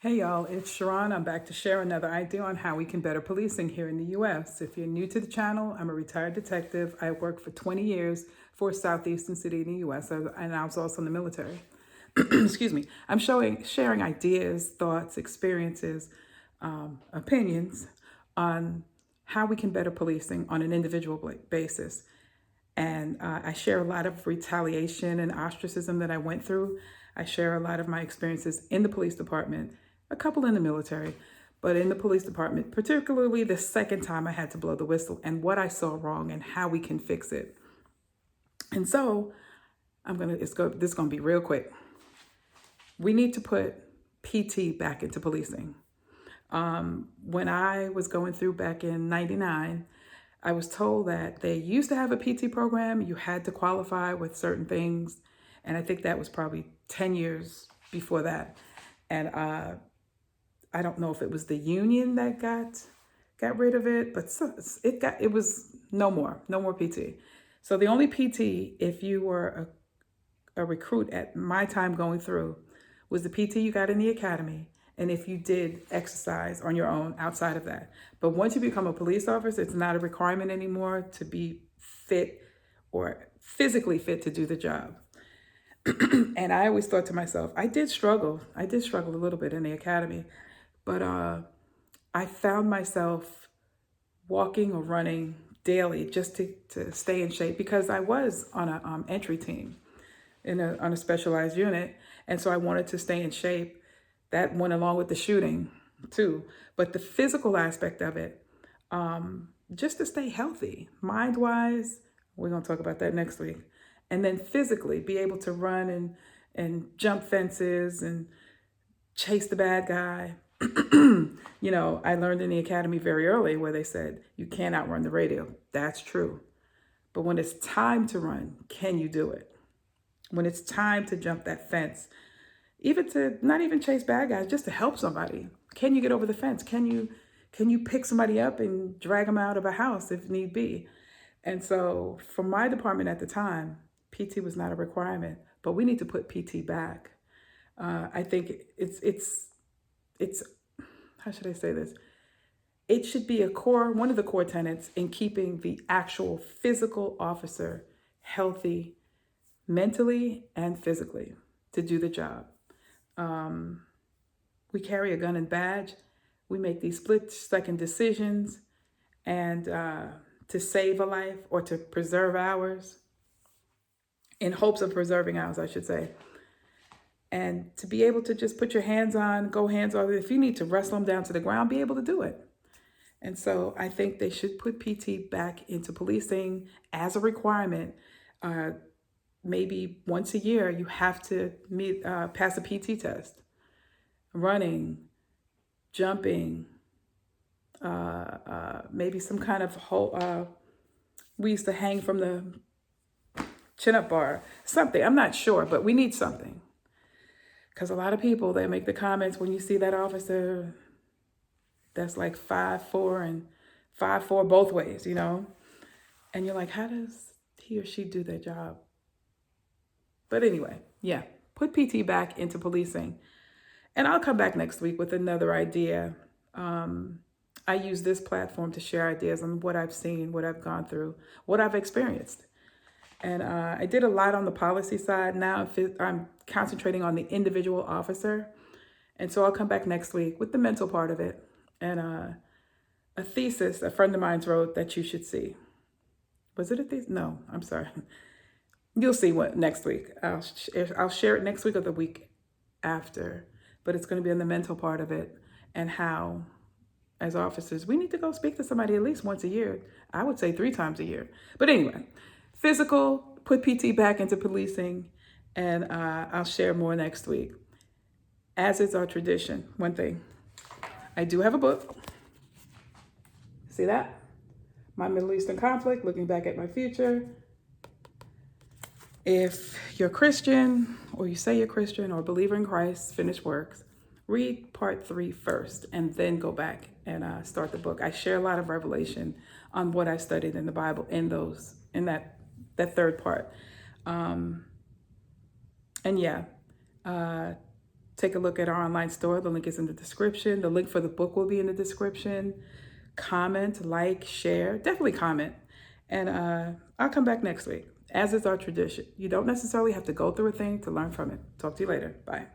Hey y'all, it's Sharon. I'm back to share another idea on how we can better policing here in the US. If you're new to the channel, I'm a retired detective. I worked for 20 years for a southeastern city in the US, and I was also in the military. Excuse me. I'm sharing ideas, thoughts, experiences, opinions on how we can better policing on an individual basis. And I share a lot of retaliation and ostracism that I went through. I share a lot of my experiences in the police department, a couple in the military, but in the police department, particularly the second time I had to blow the whistle and what I saw wrong and how we can fix it. And so this is gonna be real quick. We need to put PT back into policing. When I was going through back in '99, I was told that they used to have a PT program. You had to qualify with certain things. And I think that was probably 10 years before that. And I don't know if it was the union that got rid of it, but it was no more PT. So the only PT, if you were a recruit at my time going through, was the PT you got in the academy, and if you did exercise on your own outside of that. But once you become a police officer, it's not a requirement anymore to be fit or physically fit to do the job. And I always thought to myself, I did struggle a little bit in the academy, but I found myself walking or running daily just to stay in shape because I was on a entry team on a specialized unit. And so I wanted to stay in shape. That went along with the shooting too. But the physical aspect of it, just to stay healthy, mind wise, we're going to talk about that next week. And then physically be able to run and jump fences and chase the bad guy. I learned in the academy very early where they said, you can't outrun the radio. That's true. But when it's time to run, can you do it? When it's time to jump that fence, even to not even chase bad guys, just to help somebody. Can you get over the fence? Can you pick somebody up and drag them out of a house if need be? And so for my department at the time, PT was not a requirement, but we need to put PT back. I think it's how should I say this? It should be one of the core tenets in keeping the actual physical officer healthy mentally and physically to do the job. We carry a gun and badge. We make these split-second decisions and to save a life or to preserve ours, in hopes of preserving ours, I should say. And to be able to just put your hands on, go hands on. If you need to wrestle them down to the ground, be able to do it. And so I think they should put PT back into policing as a requirement. Maybe once a year, you have to pass a PT test. Running, jumping, maybe some kind of we used to hang from the chin-up bar, something. I'm not sure, but we need something. Because a lot of people, they make the comments when you see that officer that's like 5'4" and 5'4" both ways, and you're like, how does he or she do their job? But anyway, yeah, put PT back into policing. And I'll come back next week with another idea. I use this platform to share ideas on what I've seen, what I've gone through, what I've experienced. And I did a lot on the policy side. Now I'm concentrating on the individual officer. And so I'll come back next week with the mental part of it. And a thesis a friend of mine wrote that you should see. Was it a thesis? No, I'm sorry. You'll see what next week. I'll share it next week or the week after. But it's going to be in the mental part of it and how, as officers, we need to go speak to somebody at least once a year. I would say 3 times a year. But anyway, physical, put PT back into policing, and I'll share more next week. As is our tradition, one thing, I do have a book. See that? My Middle Eastern Conflict, Looking Back at My Future. If you're Christian, or you say you're Christian, or believer in Christ, finished works, read part 3 first, and then go back and start the book. I share a lot of revelation on what I studied in the Bible in that third part. And yeah, Take a look at our online store. The link is in the description. The link for the book will be in the description. Comment, like, share. Definitely comment. And I'll come back next week, as is our tradition. You don't necessarily have to go through a thing to learn from it. Talk to you later. Bye.